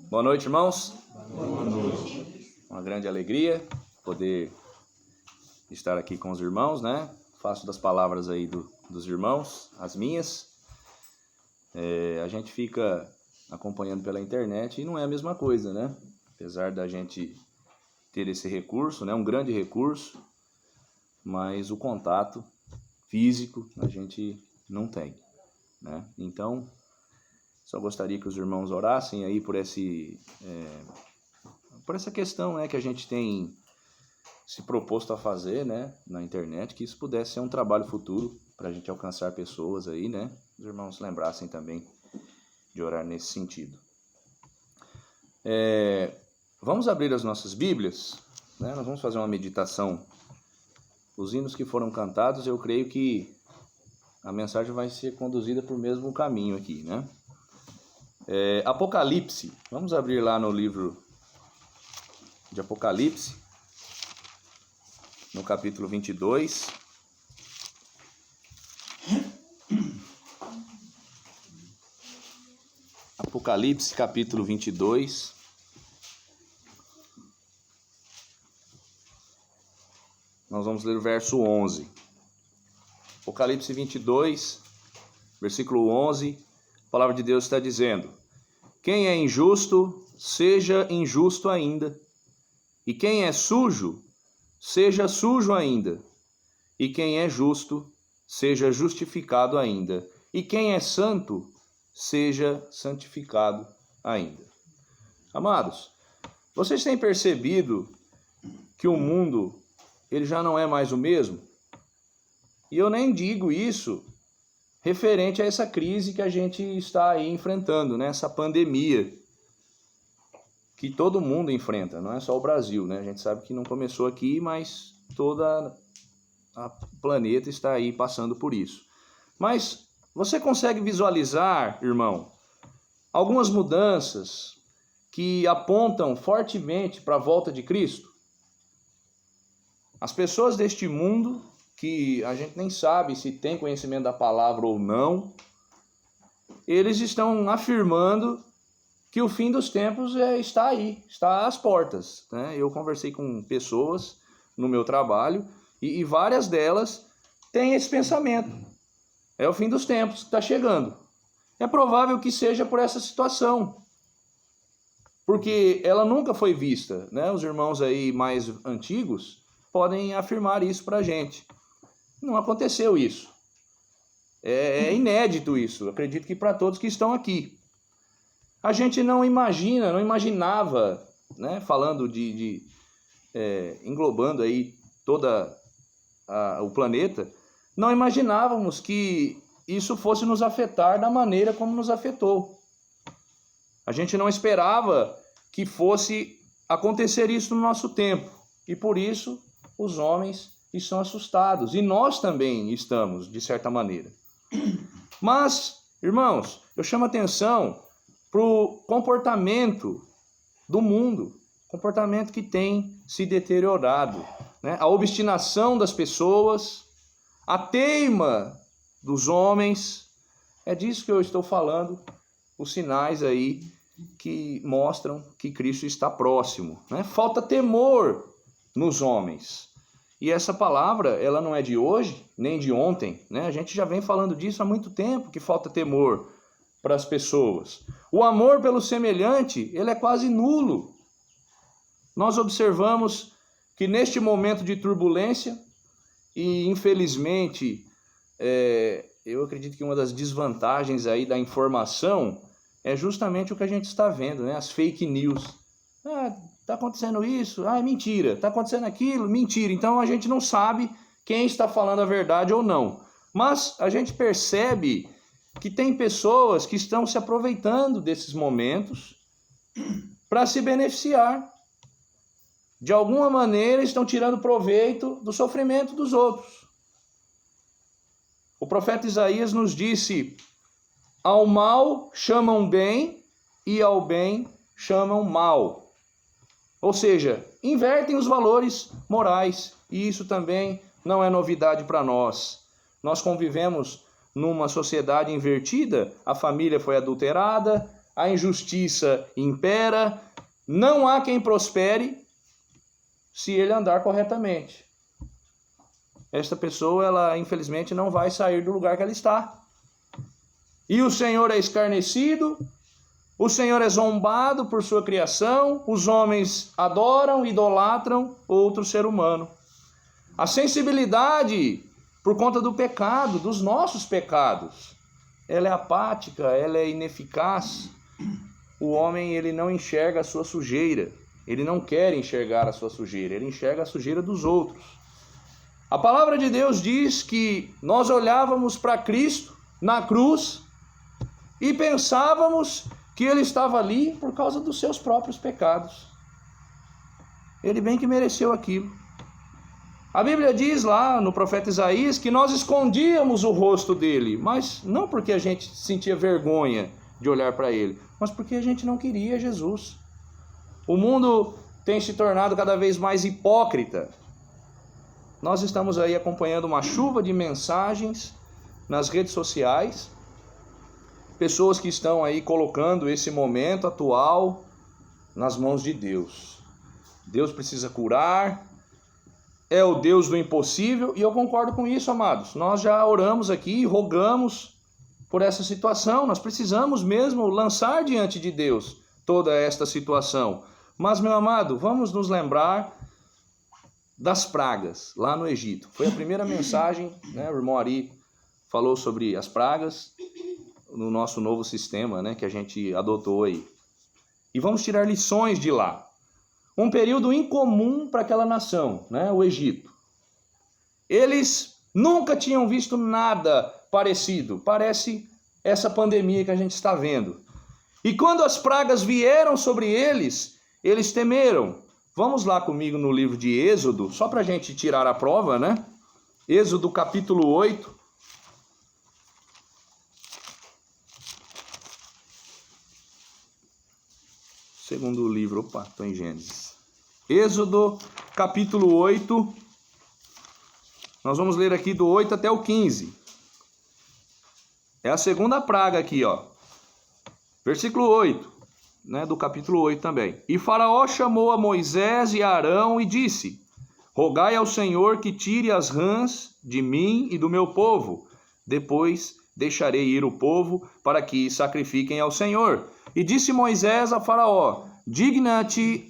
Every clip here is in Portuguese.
Boa noite, irmãos. Boa noite. Uma grande alegria poder estar aqui com os irmãos, né? Faço das palavras aí dos irmãos, as minhas. A gente fica acompanhando pela internet e não é a mesma coisa, né? Apesar da gente ter esse recurso, né? Um grande recurso, mas o contato físico a gente não tem, né? Então, só gostaria que os irmãos orassem aí por essa questão, né, que a gente tem se proposto a fazer, né, na internet, que isso pudesse ser um trabalho futuro para a gente alcançar pessoas aí, né? Os irmãos lembrassem também de orar nesse sentido. Vamos abrir as nossas Bíblias, né? Nós vamos fazer uma meditação. Os hinos que foram cantados, eu creio que a mensagem vai ser conduzida por mesmo caminho aqui, né? Apocalipse, vamos abrir lá no livro de Apocalipse, no capítulo 22. Apocalipse, capítulo 22. Nós vamos ler o verso 11. Apocalipse 22, versículo 11. A palavra de Deus está dizendo: quem é injusto, seja injusto ainda. E quem é sujo, seja sujo ainda. E quem é justo, seja justificado ainda. E quem é santo, seja santificado ainda. Amados, vocês têm percebido que o mundo, ele já não é mais o mesmo? E eu nem digo isso referente a essa crise que a gente está aí enfrentando, né? Essa pandemia que todo mundo enfrenta, não é só o Brasil, né? A gente sabe que não começou aqui, mas toda o planeta está aí passando por isso. Mas você consegue visualizar, irmão, algumas mudanças que apontam fortemente para a volta de Cristo? As pessoas deste mundo, que a gente nem sabe se tem conhecimento da palavra ou não, eles estão afirmando que o fim dos tempos está aí, está às portas, né? Eu conversei com pessoas no meu trabalho e várias delas têm esse pensamento. É o fim dos tempos que está chegando. É provável que seja por essa situação, porque ela nunca foi vista, né? Os irmãos aí mais antigos podem afirmar isso para a gente. Não aconteceu isso. É inédito isso, acredito que para todos que estão aqui. A gente não imaginava, né, falando englobando aí toda o planeta, não imaginávamos que isso fosse nos afetar da maneira como nos afetou. A gente não esperava que fosse acontecer isso no nosso tempo, e por isso os homens estão assustados, e nós também estamos, de certa maneira. Mas, irmãos, eu chamo a atenção para o comportamento do mundo, comportamento que tem se deteriorado, né? A obstinação das pessoas, a teima dos homens, é disso que eu estou falando, os sinais aí que mostram que Cristo está próximo, né? Falta temor nos homens. E essa palavra, ela não é de hoje, nem de ontem, né? A gente já vem falando disso há muito tempo, que falta temor para as pessoas. O amor pelo semelhante, ele é quase nulo. Nós observamos que neste momento de turbulência, e infelizmente, eu acredito que uma das desvantagens aí da informação é justamente o que a gente está vendo, né? As fake news. Está acontecendo isso? É mentira. Está acontecendo aquilo? Mentira. Então a gente não sabe quem está falando a verdade ou não. Mas a gente percebe que tem pessoas que estão se aproveitando desses momentos para se beneficiar. De alguma maneira estão tirando proveito do sofrimento dos outros. O profeta Isaías nos disse: ao mal chamam bem e ao bem chamam mal. Ou seja, invertem os valores morais, e isso também não é novidade para nós. Nós convivemos numa sociedade invertida, a família foi adulterada, a injustiça impera, não há quem prospere se ele andar corretamente. Esta pessoa, ela infelizmente não vai sair do lugar que ela está. E o Senhor é escarnecido, o Senhor é zombado por sua criação, os homens adoram, idolatram outro ser humano. A sensibilidade, por conta do pecado, dos nossos pecados, ela é apática, ela é ineficaz. O homem, ele não enxerga a sua sujeira, ele não quer enxergar a sua sujeira, ele enxerga a sujeira dos outros. A palavra de Deus diz que nós olhávamos para Cristo na cruz e pensávamos que ele estava ali por causa dos seus próprios pecados. Ele bem que mereceu aquilo. A Bíblia diz lá no profeta Isaías que nós escondíamos o rosto dele, mas não porque a gente sentia vergonha de olhar para ele, mas porque a gente não queria Jesus. O mundo tem se tornado cada vez mais hipócrita. Nós estamos aí acompanhando uma chuva de mensagens nas redes sociais, pessoas que estão aí colocando esse momento atual nas mãos de Deus. Deus precisa curar, é o Deus do impossível, e eu concordo com isso, amados. Nós já oramos aqui e rogamos por essa situação, nós precisamos mesmo lançar diante de Deus toda esta situação. Mas, meu amado, vamos nos lembrar das pragas lá no Egito. Foi a primeira mensagem, né? O irmão Ari falou sobre as pragas no nosso novo sistema, né, que a gente adotou aí. E vamos tirar lições de lá. Um período incomum para aquela nação, né, o Egito. Eles nunca tinham visto nada parecido. Parece essa pandemia que a gente está vendo. E quando as pragas vieram sobre eles, eles temeram. Vamos lá comigo no livro de Êxodo, só para a gente tirar a prova, né? Êxodo capítulo 8. Segundo livro, estou em Gênesis. Êxodo capítulo 8. Nós vamos ler aqui do 8 até o 15. É a segunda praga aqui, ó. Versículo 8. Né, do capítulo 8 também. E Faraó chamou a Moisés e a Arão e disse: rogai ao Senhor que tire as rãs de mim e do meu povo. Depois deixarei ir o povo para que sacrifiquem ao Senhor. E disse Moisés a Faraó: digna-te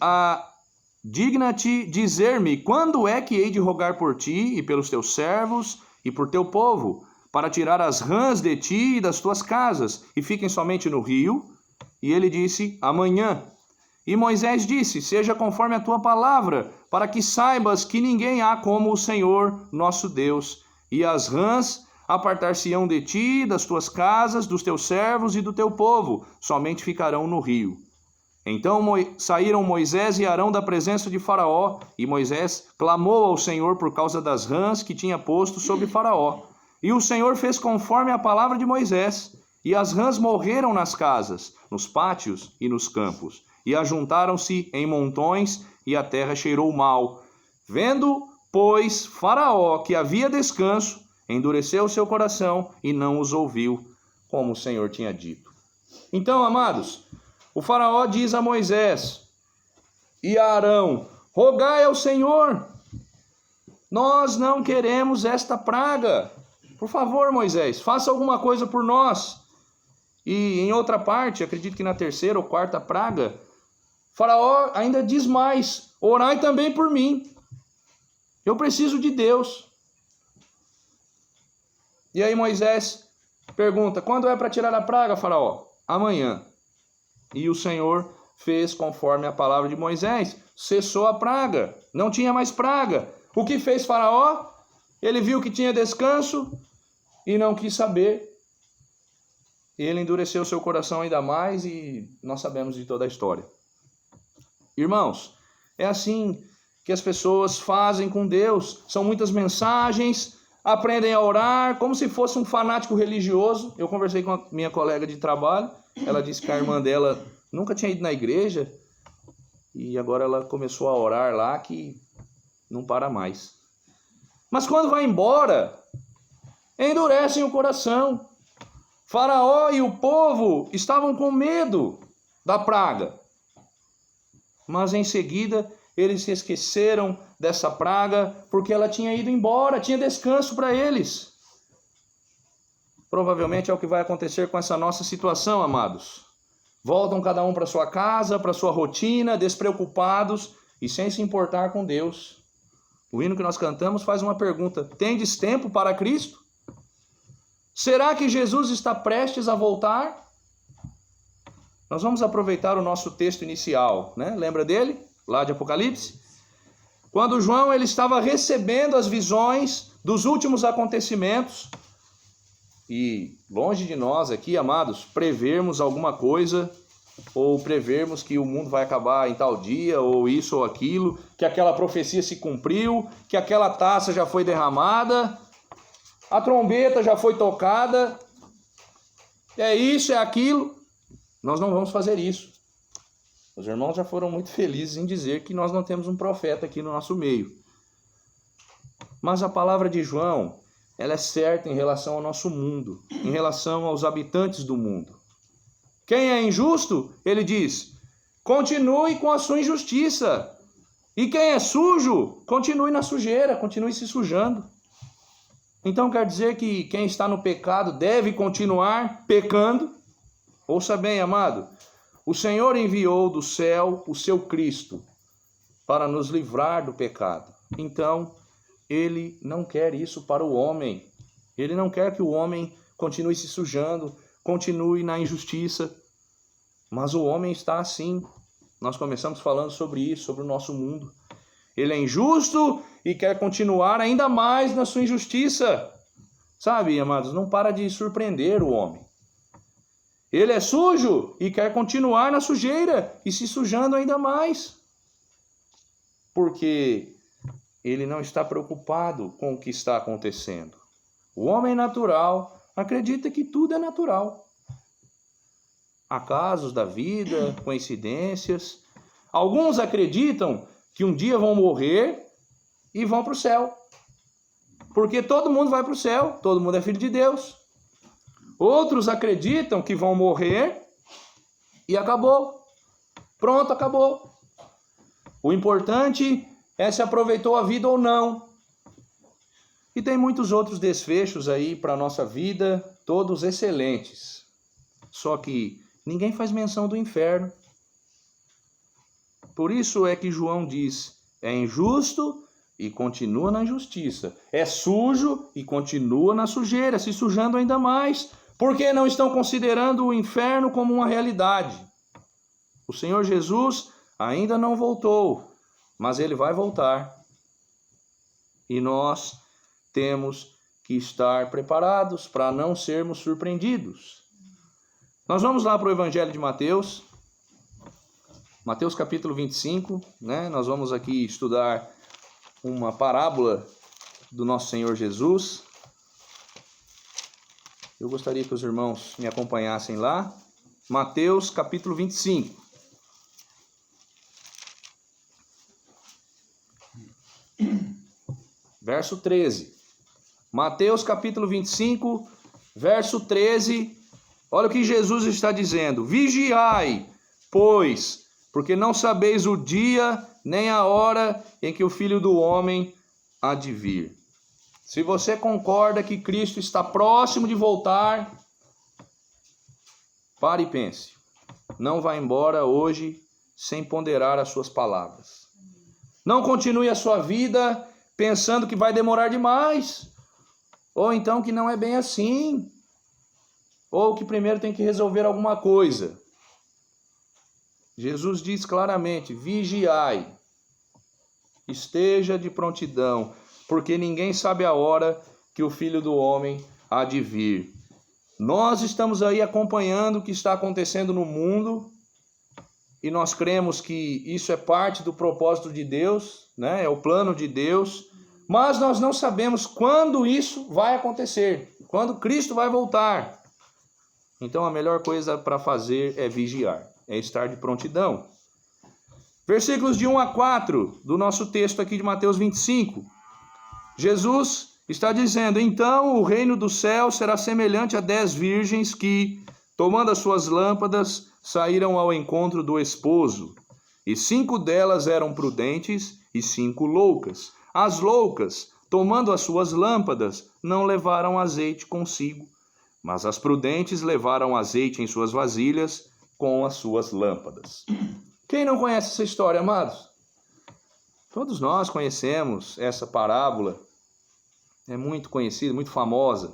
dizer-me quando é que hei de rogar por ti e pelos teus servos e por teu povo, para tirar as rãs de ti e das tuas casas, e fiquem somente no rio? E ele disse: amanhã. E Moisés disse: seja conforme a tua palavra, para que saibas que ninguém há como o Senhor nosso Deus. E as rãs apartar-se-ão de ti, das tuas casas, dos teus servos e do teu povo, somente ficarão no rio. Então saíram Moisés e Arão da presença de Faraó, e Moisés clamou ao Senhor por causa das rãs que tinha posto sobre Faraó. E o Senhor fez conforme a palavra de Moisés. E as rãs morreram nas casas, nos pátios e nos campos, e ajuntaram-se em montões, e a terra cheirou mal. Vendo, pois, Faraó que havia descanso, endureceu o seu coração e não os ouviu, como o Senhor tinha dito. Então, amados, o Faraó diz a Moisés e a Arão: rogai ao Senhor, nós não queremos esta praga. Por favor, Moisés, faça alguma coisa por nós. E em outra parte, acredito que na terceira ou quarta praga, Faraó ainda diz mais: orai também por mim. Eu preciso de Deus. E aí Moisés pergunta: quando é para tirar a praga, Faraó? Amanhã. E o Senhor fez conforme a palavra de Moisés. Cessou a praga. Não tinha mais praga. O que fez Faraó? Ele viu que tinha descanso e não quis saber. Ele endureceu seu coração ainda mais e nós sabemos de toda a história. Irmãos, é assim que as pessoas fazem com Deus. São muitas mensagens, aprendem a orar como se fosse um fanático religioso. Eu conversei com a minha colega de trabalho, ela disse que a irmã dela nunca tinha ido na igreja e agora ela começou a orar lá que não para mais. Mas quando vai embora, endurecem o coração. Faraó e o povo estavam com medo da praga. Mas em seguida eles se esqueceram dessa praga porque ela tinha ido embora, tinha descanso para eles. Provavelmente é o que vai acontecer com essa nossa situação, amados. Voltam cada um para sua casa, para sua rotina, despreocupados e sem se importar com Deus. O hino que nós cantamos faz uma pergunta: tendes tempo para Cristo? Será que Jesus está prestes a voltar? Nós vamos aproveitar o nosso texto inicial, né? Lembra dele? Lá de Apocalipse? Quando João ele estava recebendo as visões dos últimos acontecimentos. E longe de nós aqui, amados, prevermos alguma coisa, ou prevermos que o mundo vai acabar em tal dia, ou isso ou aquilo, que aquela profecia se cumpriu, que aquela taça já foi derramada, a trombeta já foi tocada, é isso, é aquilo. Nós não vamos fazer isso. Os irmãos já foram muito felizes em dizer que nós não temos um profeta aqui no nosso meio. Mas a palavra de João, ela é certa em relação ao nosso mundo, em relação aos habitantes do mundo. Quem é injusto, ele diz, continue com a sua injustiça. E quem é sujo, continue na sujeira, continue se sujando. Então quer dizer que quem está no pecado deve continuar pecando? Ouça bem, amado, o Senhor enviou do céu o seu Cristo para nos livrar do pecado. Então, Ele não quer isso para o homem. Ele não quer que o homem continue se sujando, continue na injustiça. Mas o homem está assim. Nós começamos falando sobre isso, sobre o nosso mundo. Ele é injusto e quer continuar ainda mais na sua injustiça. Sabe, amados, não para de surpreender o homem. Ele é sujo e quer continuar na sujeira e se sujando ainda mais. Porque ele não está preocupado com o que está acontecendo. O homem natural acredita que tudo é natural. Acasos da vida, coincidências. Alguns acreditam que um dia vão morrer e vão para o céu. Porque todo mundo vai para o céu, todo mundo é filho de Deus. Outros acreditam que vão morrer e acabou. Pronto, acabou. O importante é se aproveitou a vida ou não. E tem muitos outros desfechos aí para a nossa vida, todos excelentes. Só que ninguém faz menção do inferno. Por isso é que João diz, é injusto e continua na injustiça. É sujo e continua na sujeira, se sujando ainda mais. Porque não estão considerando o inferno como uma realidade. O Senhor Jesus ainda não voltou, mas Ele vai voltar. E nós temos que estar preparados para não sermos surpreendidos. Nós vamos lá para o Evangelho de Mateus. Mateus capítulo 25, né? Nós vamos aqui estudar uma parábola do nosso Senhor Jesus. Eu gostaria que os irmãos me acompanhassem lá. Mateus capítulo 25. Verso 13. Mateus capítulo 25, verso 13. Olha o que Jesus está dizendo. Vigiai, pois, porque não sabeis o dia nem a hora em que o Filho do Homem há de vir. Se você concorda que Cristo está próximo de voltar, pare e pense. Não vá embora hoje sem ponderar as suas palavras. Não continue a sua vida pensando que vai demorar demais. Ou então que não é bem assim. Ou que primeiro tem que resolver alguma coisa. Jesus diz claramente, vigiai. Esteja de prontidão. Porque ninguém sabe a hora que o Filho do Homem há de vir. Nós estamos aí acompanhando o que está acontecendo no mundo e nós cremos que isso é parte do propósito de Deus, né? É o plano de Deus, mas nós não sabemos quando isso vai acontecer, quando Cristo vai voltar. Então a melhor coisa para fazer é vigiar, é estar de prontidão. Versículos de 1 a 4 do nosso texto aqui de Mateus 25. Jesus, Está dizendo: então o reino do céu será semelhante a 10 virgens que, tomando as suas lâmpadas, saíram ao encontro do esposo. E 5 delas eram prudentes e 5 loucas. As loucas, tomando as suas lâmpadas, não levaram azeite consigo, mas as prudentes levaram azeite em suas vasilhas com as suas lâmpadas. Quem não conhece essa história, amados? Todos nós conhecemos essa parábola. É muito conhecida, muito famosa.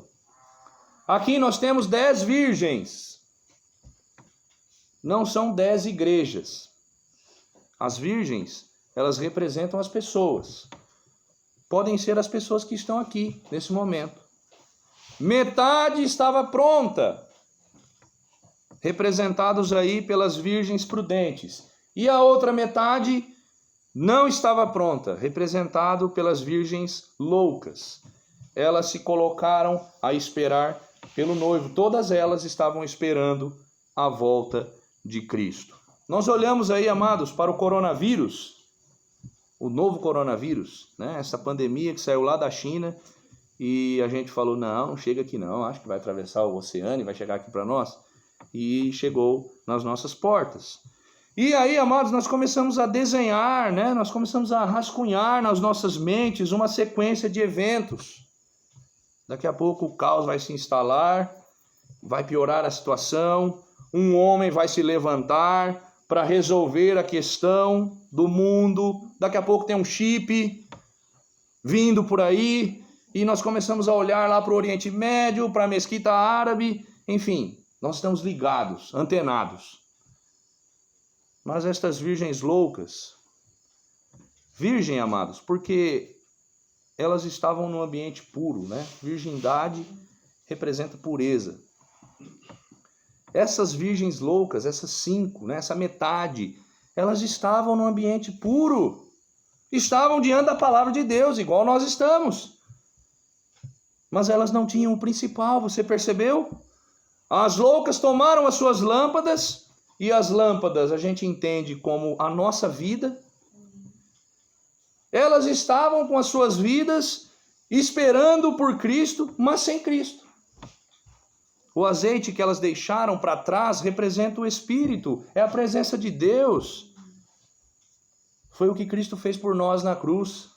Aqui nós temos 10 virgens. Não são 10 igrejas. As virgens, elas representam as pessoas. Podem ser as pessoas que estão aqui, nesse momento. Metade estava pronta, representados aí pelas virgens prudentes. E a outra metade não estava pronta, representado pelas virgens loucas. Elas se colocaram a esperar pelo noivo. Todas elas estavam esperando a volta de Cristo. Nós olhamos aí, amados, para o coronavírus, o novo coronavírus, né? Essa pandemia que saiu lá da China, e a gente falou: não chega aqui não, acho que vai atravessar o oceano e vai chegar aqui para nós. E chegou nas nossas portas. E aí, amados, nós começamos a desenhar, né? Nós começamos a rascunhar nas nossas mentes uma sequência de eventos. Daqui a pouco o caos vai se instalar, vai piorar a situação, um homem vai se levantar para resolver a questão do mundo. Daqui a pouco tem um chip vindo por aí, e nós começamos a olhar lá para o Oriente Médio, para a Mesquita Árabe, enfim, nós estamos ligados, antenados. Mas estas virgens loucas, virgem, amados, porque elas estavam num ambiente puro, né? Virgindade representa pureza. Essas virgens loucas, essas 5, né? Essa metade, elas estavam num ambiente puro. Estavam diante da palavra de Deus, igual nós estamos. Mas elas não tinham o principal, você percebeu? As loucas tomaram as suas lâmpadas, e as lâmpadas a gente entende como a nossa vida. Elas estavam com as suas vidas esperando por Cristo, mas sem Cristo. O azeite que elas deixaram para trás representa o Espírito, é a presença de Deus. Foi o que Cristo fez por nós na cruz.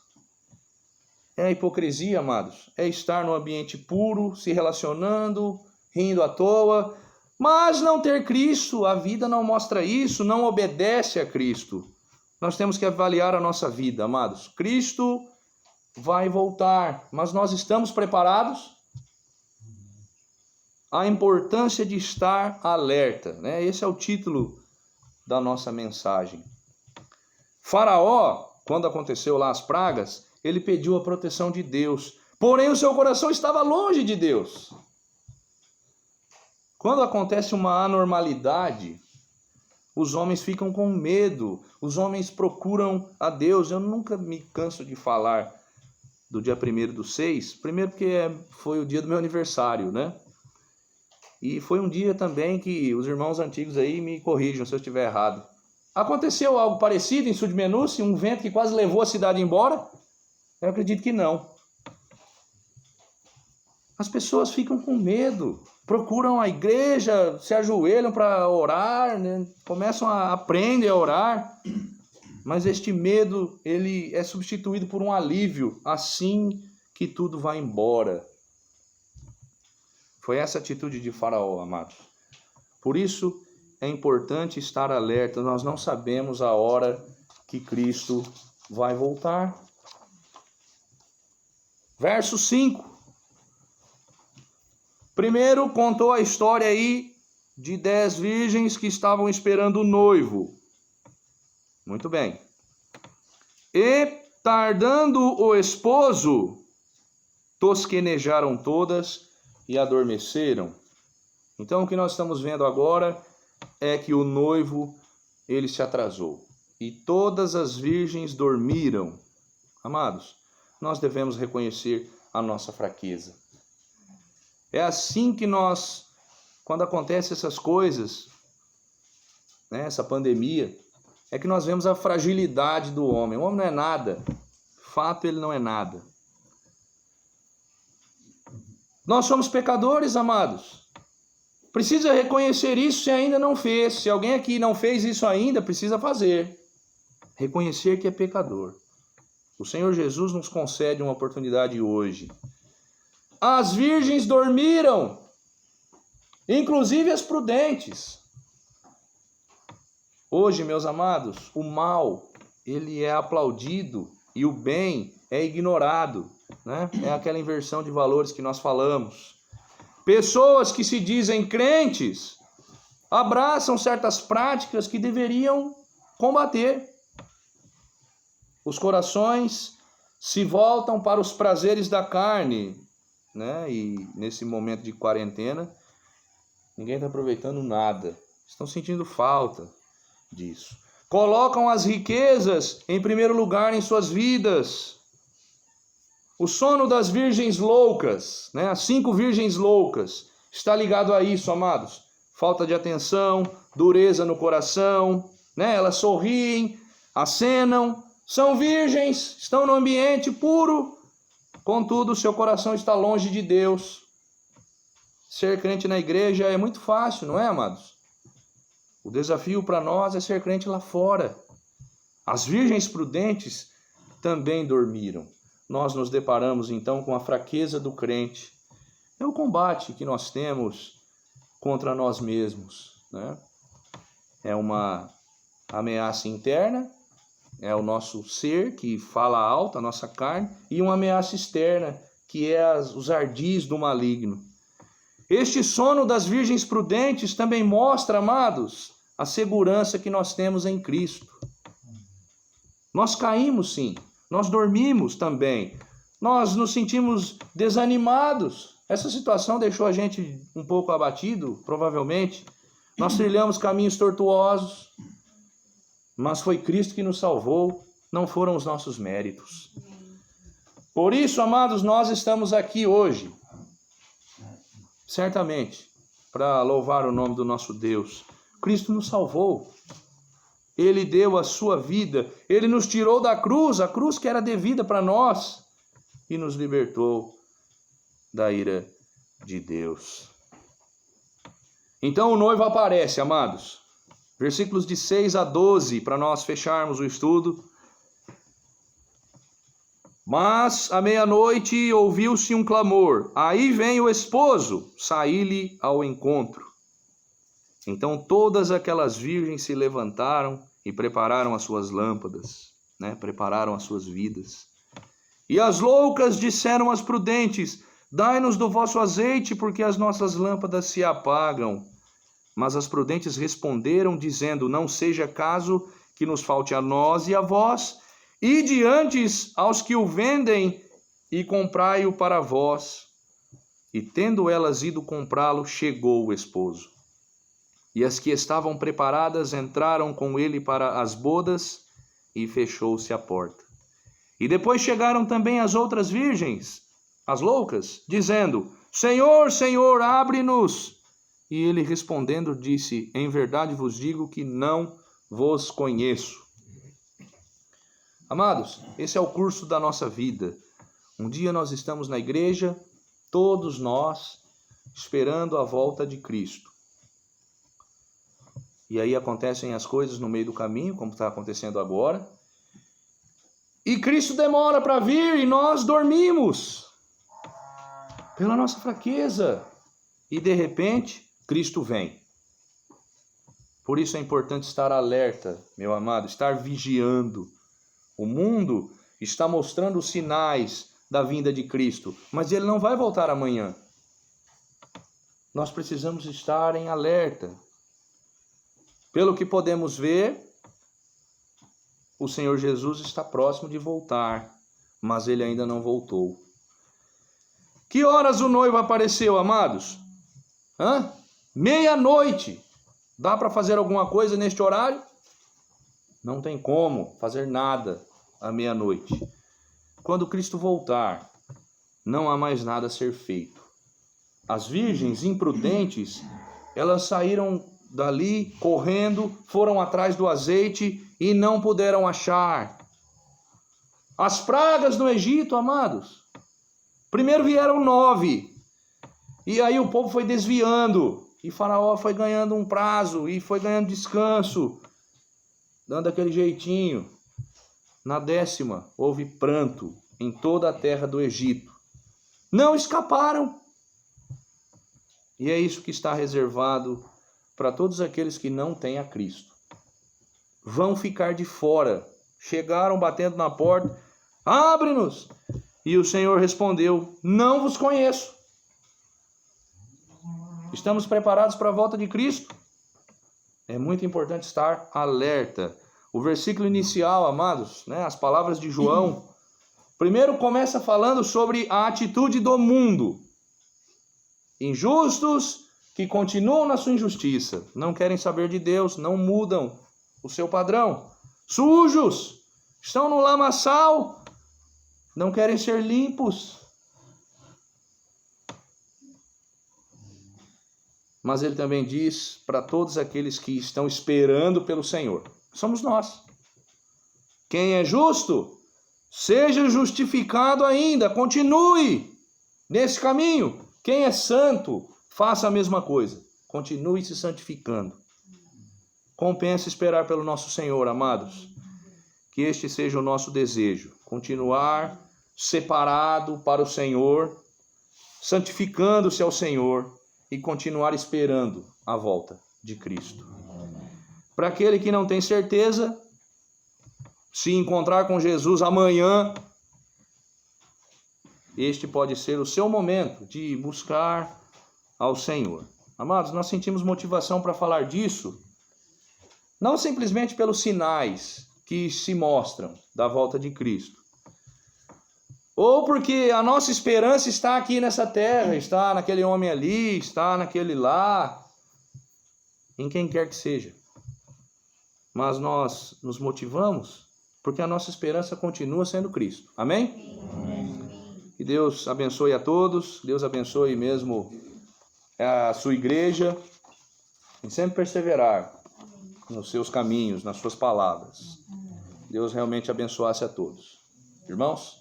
É a hipocrisia, amados. É estar no ambiente puro, se relacionando, rindo à toa, mas não ter Cristo. A vida não mostra isso, não obedece a Cristo. Nós temos que avaliar a nossa vida, amados. Cristo vai voltar, mas nós estamos preparados? A importância de estar alerta, né? Esse é o título da nossa mensagem. Faraó, quando aconteceu lá as pragas, ele pediu a proteção de Deus, porém o seu coração estava longe de Deus. Quando acontece uma anormalidade, os homens ficam com medo, os homens procuram a Deus. Eu nunca me canso de falar do dia 1º/6, primeiro porque foi o dia do meu aniversário, né? E foi um dia também que os irmãos antigos aí me corrijam se eu estiver errado. Aconteceu algo parecido em Sudmenúcio, um vento que quase levou a cidade embora? Eu acredito que não. As pessoas ficam com medo, procuram a igreja, se ajoelham para orar, né? Começam a aprender a orar, mas este medo ele é substituído por um alívio assim que tudo vai embora. Foi essa atitude de Faraó, amados. Por isso é importante estar alerta. Nós não sabemos a hora que Cristo vai voltar. Verso 5. Primeiro contou a história aí de 10 virgens que estavam esperando o noivo. Muito bem. E, tardando o esposo, tosquenejaram todas e adormeceram. Então o que nós estamos vendo agora é que o noivo, ele se atrasou. E todas as virgens dormiram. Amados, nós devemos reconhecer a nossa fraqueza. É assim que nós, quando acontecem essas coisas, né, essa pandemia, é que nós vemos a fragilidade do homem. O homem não é nada. De fato, ele não é nada. Nós somos pecadores, amados. Precisa reconhecer isso se ainda não fez. Se alguém aqui não fez isso ainda, precisa fazer. Reconhecer que é pecador. O Senhor Jesus nos concede uma oportunidade hoje. As virgens dormiram, inclusive as prudentes. Hoje, meus amados, o mal, ele é aplaudido e o bem é ignorado, né? É aquela inversão de valores que nós falamos. Pessoas que se dizem crentes abraçam certas práticas que deveriam combater. Os corações se voltam para os prazeres da carne, né? E nesse momento de quarentena, ninguém está aproveitando nada. Estão sentindo falta disso. Colocam as riquezas em primeiro lugar em suas vidas. O sono das virgens loucas, né? As 5 virgens loucas, está ligado a isso, amados. Falta de atenção, dureza no coração, né? Elas sorriem, acenam, são virgens, estão no ambiente puro, contudo, seu coração está longe de Deus. Ser crente na igreja é muito fácil, não é, amados? O desafio para nós é ser crente lá fora. As virgens prudentes também dormiram. Nós nos deparamos então com a fraqueza do crente. É o combate que nós temos contra nós mesmos, né? É uma ameaça interna, é o nosso ser que fala alto, a nossa carne, e uma ameaça externa, que é os ardis do maligno. Este sono das virgens prudentes também mostra, amados, a segurança que nós temos em Cristo. Nós caímos sim, nós dormimos também, nós nos sentimos desanimados. Essa situação deixou a gente um pouco abatido, provavelmente. Nós trilhamos caminhos tortuosos, mas foi Cristo que nos salvou, não foram os nossos méritos. Por isso, amados, nós estamos aqui hoje, certamente, para louvar o nome do nosso Deus. Cristo nos salvou. Ele deu a sua vida, Ele nos tirou da cruz, a cruz que era devida para nós, e nos libertou da ira de Deus. Então o noivo aparece, amados. Versículos de 6 a 12, para nós fecharmos o estudo. Mas à meia-noite ouviu-se um clamor. Aí vem o esposo, saí-lhe ao encontro. Então todas aquelas virgens se levantaram e prepararam as suas lâmpadas, né? Prepararam as suas vidas. E as loucas disseram às prudentes: dai-nos do vosso azeite, porque as nossas lâmpadas se apagam. Mas as prudentes responderam, dizendo: não seja caso que nos falte a nós e a vós, ide antes aos que o vendem e comprai-o para vós. E tendo elas ido comprá-lo, chegou o esposo. E as que estavam preparadas entraram com ele para as bodas, e fechou-se a porta. E depois chegaram também as outras virgens, as loucas, dizendo: Senhor, Senhor, abre-nos. E ele respondendo disse: em verdade vos digo que não vos conheço. Amados, esse é o curso da nossa vida. Um dia nós estamos na igreja, todos nós, esperando a volta de Cristo. E aí acontecem as coisas no meio do caminho, como está acontecendo agora. E Cristo demora para vir e nós dormimos pela nossa fraqueza. E de repente, Cristo vem. Por isso é importante estar alerta, meu amado, estar vigiando. O mundo está mostrando os sinais da vinda de Cristo, mas ele não vai voltar amanhã. Nós precisamos estar em alerta. Pelo que podemos ver, o Senhor Jesus está próximo de voltar, mas ele ainda não voltou. Que horas o noivo apareceu, amados? Meia-noite. Dá para fazer alguma coisa neste horário? Não tem como fazer nada à meia-noite. Quando Cristo voltar, não há mais nada a ser feito. As virgens imprudentes, elas saíram dali correndo, foram atrás do azeite e não puderam achar. As pragas no Egito, amados. Primeiro vieram 9, E aí o povo foi desviando, e Faraó foi ganhando um prazo, e foi ganhando descanso, dando aquele jeitinho. Na 10ª, houve pranto em toda a terra do Egito. Não escaparam. E é isso que está reservado para todos aqueles que não têm a Cristo. Vão ficar de fora. Chegaram batendo na porta. Abre-nos! E o Senhor respondeu: não vos conheço. Estamos preparados para a volta de Cristo? É muito importante estar alerta. O versículo inicial, amados, as palavras de João, primeiro começa falando sobre a atitude do mundo. Injustos que continuam na sua injustiça, não querem saber de Deus, não mudam o seu padrão. Sujos, estão no lamaçal, não querem ser limpos. Mas ele também diz para todos aqueles que estão esperando pelo Senhor, somos nós. Quem é justo, seja justificado ainda, continue nesse caminho. Quem é santo, faça a mesma coisa, continue se santificando. Compensa esperar pelo nosso Senhor, amados. Que este seja o nosso desejo, continuar separado para o Senhor, santificando-se ao Senhor e continuar esperando a volta de Cristo. Para aquele que não tem certeza, se encontrar com Jesus amanhã, este pode ser o seu momento de buscar ao Senhor. Amados, nós sentimos motivação para falar disso, não simplesmente pelos sinais que se mostram da volta de Cristo, ou porque a nossa esperança está aqui nessa terra, está naquele homem ali, está naquele lá, em quem quer que seja. Mas nós nos motivamos porque a nossa esperança continua sendo Cristo. Amém? Amém. Que Deus abençoe a todos, Deus abençoe mesmo a sua igreja, em sempre perseverar nos seus caminhos, nas suas palavras. Deus realmente abençoasse a todos. Irmãos?